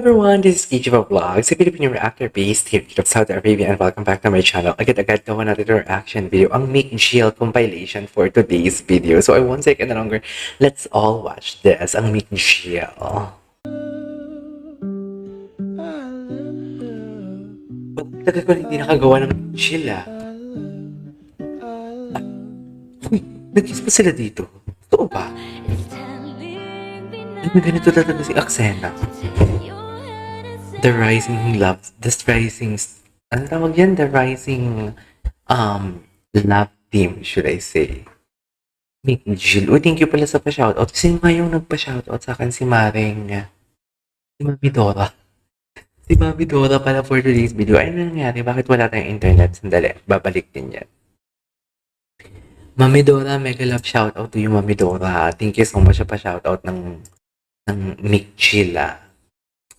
everyone, this is Kijiva Vlogs, a Filipino reactor based here in Saudi Arabia, and welcome back to my channel. Agad-agad gawa natin yung reaction video, ang Meek Jill compilation for today's video. So I won't take any longer. Let's all watch this, ang Meek Jill. Tagal ko hindi nakagawa ng Meek Jill Nag-kiss pa sila dito? Totoo ba? May ganito talaga si Aksena. The rising love, ano tawag yan? The rising, love team, should I say. Meek Jill. Thank you pala sa pa-shoutout. Sino nga yung nagpa-shoutout sa akin? Si Mami Dora. Si Mami Dora pala for today's video. Ano nangyari? Bakit wala tayong internet? Sandali, babalik din yan. Mami Dora, mega love shoutout to you, Mami Dora. Thank you so much sa pa-shoutout ng Meek Jill.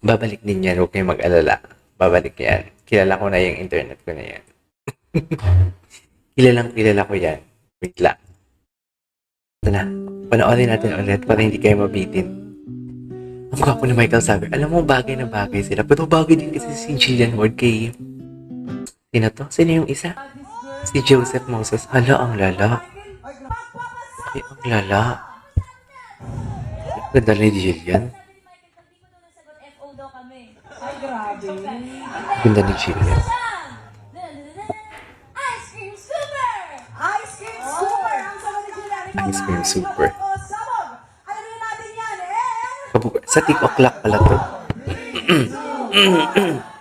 Babalik din yan, huwag kayong mag-alala. Babalik yan. Kilala ko na yung internet ko na yan. Kilala ko yan. Wait lang. Ito na. Panoorin natin ulit para hindi kayo mabitin. Ang gwapo ni Michael sabi, alam mo, bagay na bagay sila. Pero bagay din kasi si Jillian Ward kay... Sino to? Sino yung isa? Si Joseph Moses. Hala, ang lala. Ay, ang lala. Ganda ni Jillian. Ay, grabe. Ganda ni Jillian. Ice cream super! Ice cream super! Ang sabi ni Jillian. Ice cream super. Sabog! Alamin natin yan, Sa TikTok clock pala to.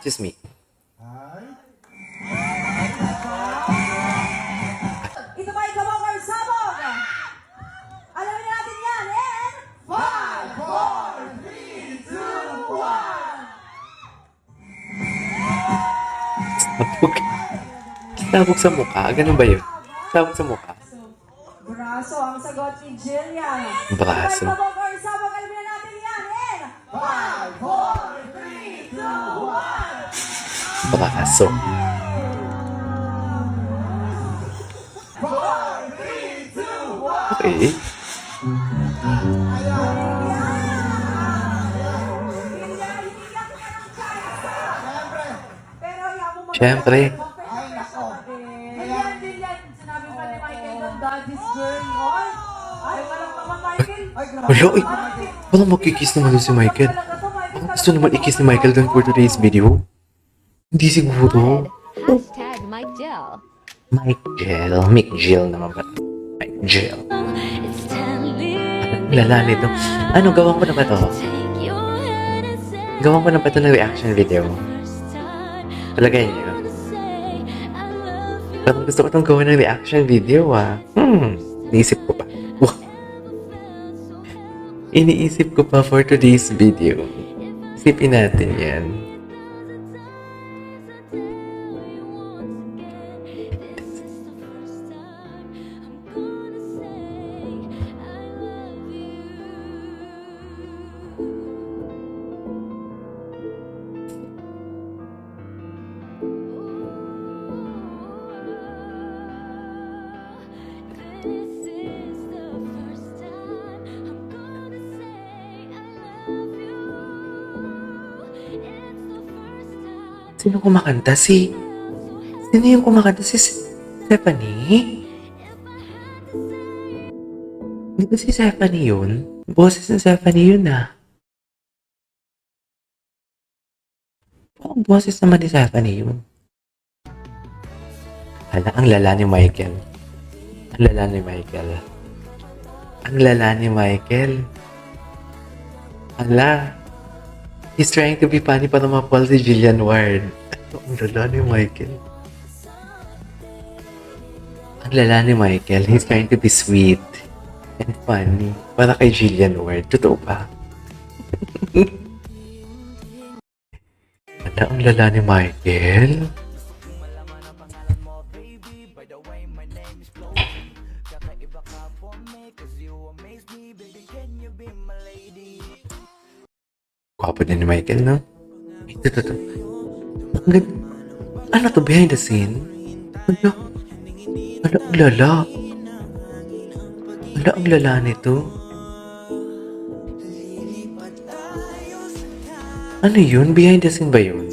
Excuse me. Ito ba ikaw or sabog? Alamin natin yan, 5, 4, 3, 2, 1. Sabog sa mukha. Ganun ba yun? Sabog sa mukha. Braso ang sagot ni Jillian. Braso. Ito ba ikaw or sabog? Alamin natin yan, 5, 4, 3, 2, 1. Braso. 4, 3, 2, 1. Okay. Siyempre. Ay, nako. Ayan din yan. Sinabi pa ni Michael doon, daddy's girl. Ay, walang naman Michael. Wala, uy. Walang magkikiss naman doon si Michael. Ang gusto naman i-kiss ni Michael doon for today's video? Hindi siguro. Hashtag Mike Jill. Meek Jill naman ba? Mike Jill. Lala nito. Ano, gawan ko na ba to? Gawan ko na ba to ng reaction video? Talagay niyo. Parang gusto ko itong gawin ng reaction video, Iniisip ko pa. Iniisip ko pa for today's video. Isipin natin yan. Sino kumakanta? Sino yung kumakanta? Si Stephanie? Hindi ba si Stephanie yun? Boses ni Stephanie yun, Parang boses naman ni Stephanie yun. Hala, ang lala ni Michael. Ang lala ni Michael. Ang lala ni Michael. Hala. He's trying to be funny para mapal si Jillian Ward. Ang lala ni Michael. Ang lala ni Michael. He's trying to be sweet and funny para kay Jillian Ward. Totoo ba? Hala, ang lala ni Michael. Gwapo din ni Michael, no? Ito. Ang ganda. Ano to, behind the scene? Ano, ang lala. Ang lala nito. Ano yun? Behind the scene ba yun?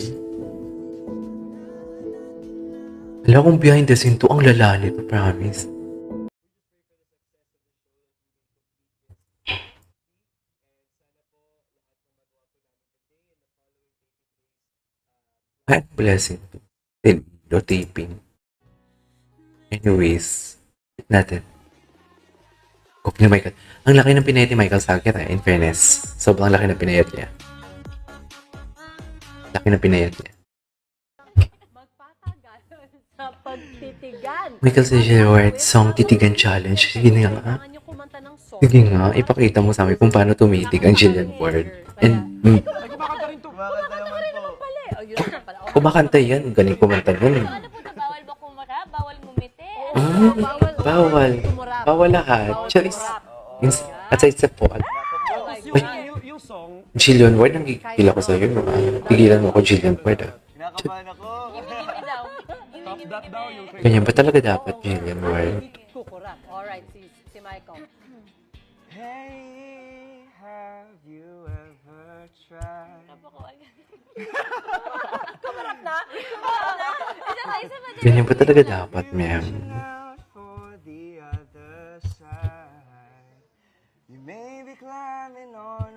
Alam kong behind the scene to, ang lala nito, promise. God bless it. Video taping. Anyways, natin. Kop ni Michael. Ang laki ng pinayat ni Michael sa akin, in fairness. Sobrang laki ng pinayat niya. Laki ng pinayat niya. Magpatagal sa pagtitigan. Michael sa Gerard, song Titigan Challenge. Sige nga. Kailangan niyo kumanta ng song. Sige nga, ipakita mo sa amin kung paano tumitig ang Jillian Ward. And, Kumakanta naman po. Pala eh. Oh, yun na pala. Oh, kumakanta yan. Galing kumanta nun. Ano po ito? Bawal ba kumara? Bawal ngumiti? Bawal. tumurap. Bawal lahat. Bawal Choice. tumurap. At sa isa po, Yung song, Jillian Ward, ang gigil ako sa'yo. Pigilan mo ako, Jillian Ward. kinakabahan ako. Ngimiti daw. Top that daw yung Ganyan ba talaga dapat, Jillian Ward? Kukurap. Alright, si Michael. Hey, have you ever tried? Kumarap na? Isa pa din. Ganyan ba talaga dapat, ma'am? Out for the other side. You may be climbing on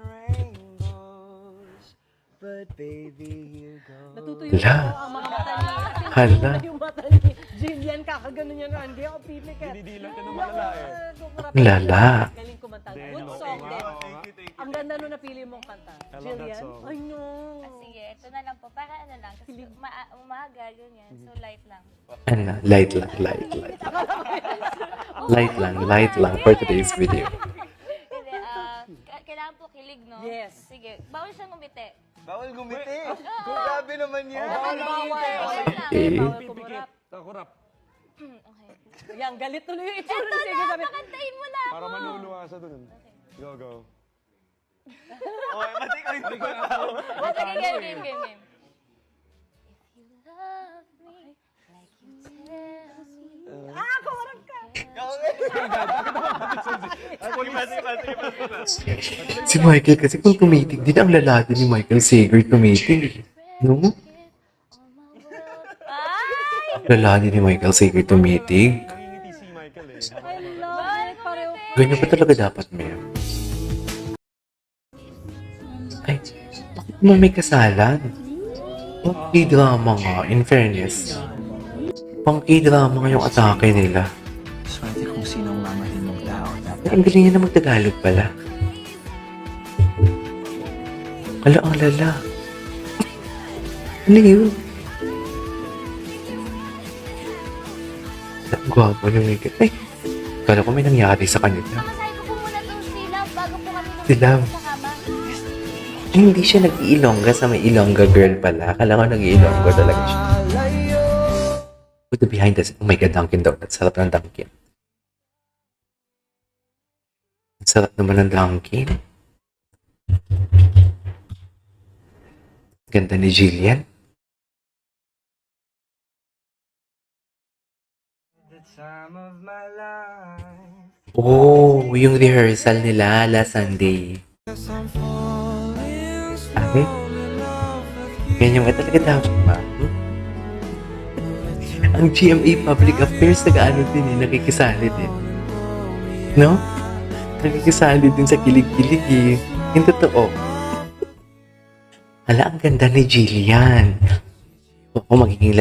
rainbows, but baby, you go. Natutuyo Hala. ko ang mga mata niya. Hala. Yung mata ni Jillian, kakaganon yan. Hindi ako pipik eh. Dinidilan ka ng malala eh. Kukurap. Lala. Galing kumanta. Good song din. Ang ganda nung napili mong kanta. I love that Jillian? song. Ay no. Sige, ito na lang po. Para ano lang. Kasi umaga, ganyan. So light lang. Ano, light lang. Light lang for today's video. Hindi, kailangan po kilig, no? Yes. Sige, bawal siyang ngumiti. Bawal gumiti. Grabe naman yan. Bawal. Light lang. Eh, Bawal kumurap. Takurap. Okay. Yan, galit tuloy yung itsura ni Sige. Sabi, Pakantayin mo na Para ako. manuluwasa dun. Go, go. Okay, mati ko yung Sige, game. If you love me like you tell me. kumarap ka. si Michael kasi kung tumitig din, ang lala din ni Michael Sager tumitig. No? On my world. Ay! Lala din ni Michael Sager tumitig. Nangingiti si Michael eh. I love it. Pareho. Ganyan ba talaga dapat, ma'am? Ay, bakit mo may kasalan? Pang-k-drama nga, in fairness. Pang-k-drama nga yung atake nila. Swerte kung sinong mamahalin mong tao. Ay, ang galing niya na magtagalog pala. Ala, ang lala. Ano yun? Ang gwapo niya may Ay, kala ko may nangyari sa kanila. Masahe ko po muna itong silaw bago po kami Si Love. sa kama. Ay, hindi siya nag-iilongga sa may Ilongga girl pala. Kala ko nag-iilongga talaga siya. With the behind us, oh my God, Dunkin' Donuts. Sarap ng Dunkin'. Ang sarap naman ng Dunkin'. Ganda ni Jillian. The time of my life. Oh, yung rehearsal nila last Sunday. Ay, ganyan ba talaga dapat ba? Ang GMA Public Affairs nag-ano din eh, nakikisali din. No? Nakikisali din sa kilig-kilig eh. Yung totoo. Hala, ang ganda ni Jillian. Kung ako magiging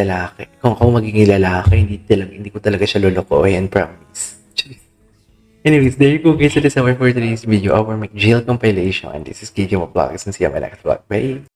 lalaki, hindi ko talaga siya lolokohin, promise. Anyways, there you go guys. That is our for today's video, our McJill compilation. And this is KJ Vlogs and see you on my next vlog. Bye!